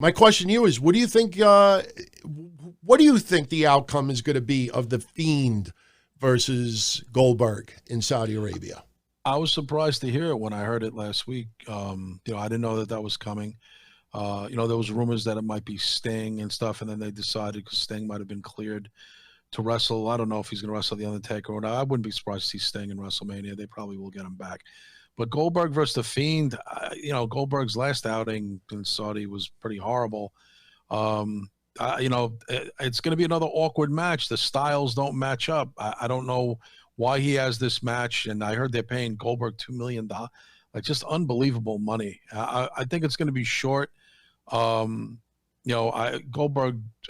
My question to you is, what do you think? What do you think the outcome is going to be of the Fiend versus Goldberg in Saudi Arabia? I was surprised to hear it when I heard it last week. I didn't know that was coming. There was rumors that it might be Sting and stuff, and then they decided because Sting might have been cleared to wrestle. I don't know if he's going to wrestle The Undertaker or not. I wouldn't be surprised to see Sting in WrestleMania. They probably will get him back. But Goldberg versus The Fiend, Goldberg's last outing in Saudi was pretty horrible. It's going to be another awkward match. The styles don't match up. I don't know why he has this match, and I heard they're paying Goldberg $2 million. Like, just unbelievable money. I think it's going to be short. Goldberg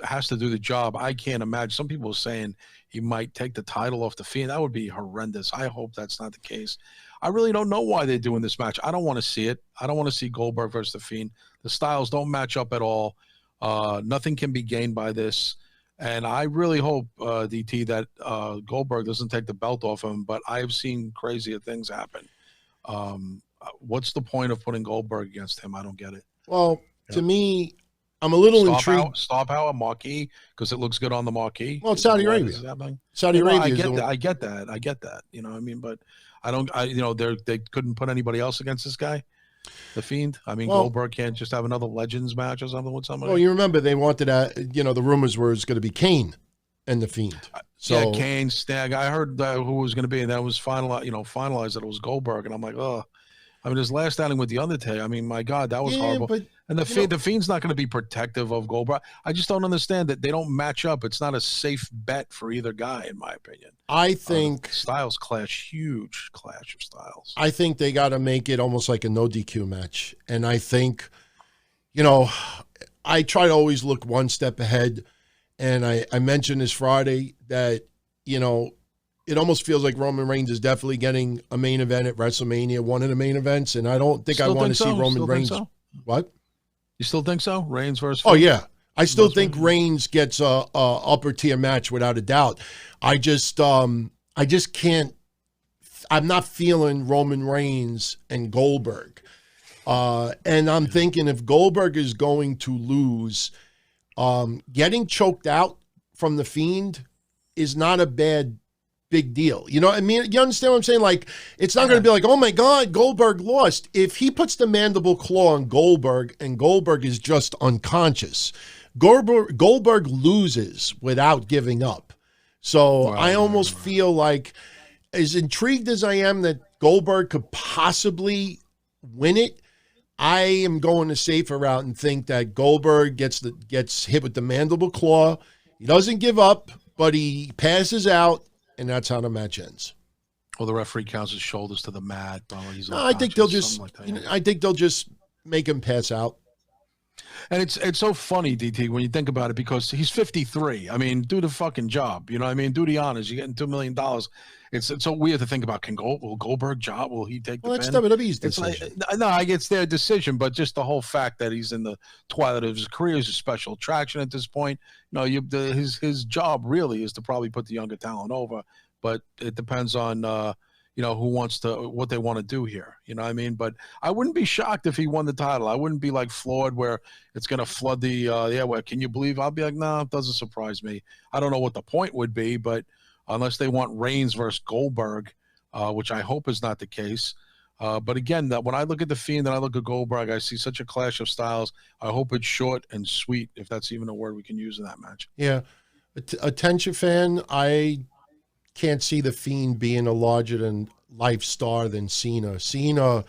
has to do the job. I can't imagine. Some people are saying he might take the title off The Fiend. That would be horrendous. I hope that's not the case. I really don't know why they're doing this match. I don't want to see it. I don't want to see Goldberg versus The Fiend. The styles don't match up at all. Nothing can be gained by this. And I really hope, DT, that Goldberg doesn't take the belt off him, but I've seen crazier things happen. What's the point of putting Goldberg against him? I don't get it. Well, to me, I'm a little intrigued. Star power, marquee, because it looks good on the marquee. Well, it's Saudi Arabia. Saudi Arabia. I get that. You know what I mean? But they couldn't put anybody else against this guy, The Fiend. I mean, Goldberg can't just have another Legends match or something with somebody. Well, you remember they wanted the rumors were it's going to be Kane and The Fiend. So yeah, Kane, Stag. I heard who was going to be, and that was finalized that it was Goldberg, and I'm like, oh. I mean, his last outing with The Undertaker, I mean, my God, that was horrible. And the Fiend's not going to be protective of Goldberg. I just don't understand that they don't match up. It's not a safe bet for either guy, in my opinion. I think styles clash, huge clash of styles. I think they got to make it almost like a no DQ match. And I think, I try to always look one step ahead. And I mentioned this Friday that, it almost feels like Roman Reigns is definitely getting a main event at WrestleMania, one of the main events, and I don't think I want to see Roman Reigns. What? You still think so? Reigns versus? Oh yeah, I still think Reigns gets a upper tier match without a doubt. I just can't. I'm not feeling Roman Reigns and Goldberg, and I'm thinking if Goldberg is going to lose, getting choked out from The Fiend is not a big deal. You know what I mean? You understand what I'm saying? Like, it's not going to be like, oh my God, Goldberg lost. If he puts the mandible claw on Goldberg and Goldberg is just unconscious, Goldberg loses without giving up. So I almost feel like, as intrigued as I am that Goldberg could possibly win it, I am going the safer route and think that Goldberg gets hit with the mandible claw. He doesn't give up, but he passes out. And that's how the match ends. Well, the referee counts his shoulders to the mat. I think they'll just. I think they'll just make him pass out. And it's so funny, DT, when you think about it, because he's 53. I mean, do the fucking job. You know what I mean? Do the honors. You're getting $2 million. It's so weird to think about. Will Goldberg job? Will he take the pin? That's WWE's decision. It's their decision, but just the whole fact that he's in the twilight of his career is a special attraction at this point. His job really is to probably put the younger talent over, but it depends on what they want to do here. You know what I mean? But I wouldn't be shocked if he won the title. I wouldn't be like floored where it's going to flood the airway. Can you believe? I'll be like, no, it doesn't surprise me. I don't know what the point would be, but unless they want Reigns versus Goldberg, which I hope is not the case. But again, when I look at The Fiend and I look at Goldberg, I see such a clash of styles. I hope it's short and sweet, if that's even a word we can use in that match. Yeah. Attention fan, I can't see The Fiend being a larger-than-life star than Cena. Cena,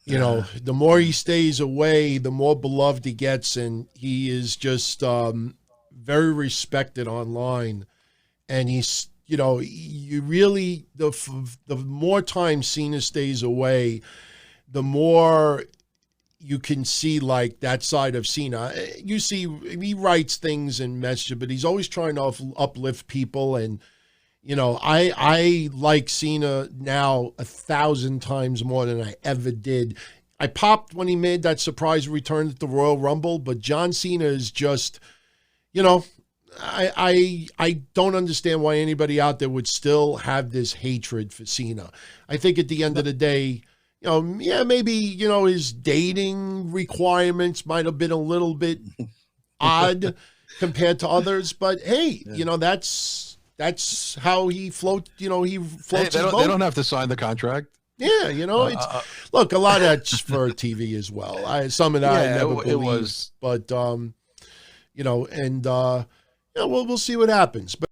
the more he stays away, the more beloved he gets, and he is just very respected online. And he's, you really, the more time Cena stays away, the more you can see like that side of Cena. You see, he writes things and messages, but he's always trying to uplift people. And, I like Cena now 1,000 times more than I ever did. I popped when he made that surprise return at the Royal Rumble, but John Cena is just, I don't understand why anybody out there would still have this hatred for Cena. I think at the end of the day, you know, yeah, maybe, you know, his dating requirements might have been a little bit odd compared to others, but hey, you know, that's how he floats. You know, he floats his boat. They don't have to sign the contract. Yeah, you know, it's look, a lot of that's for TV as well. Some of that I never believed, it was, but you know, and you know, we'll see what happens. But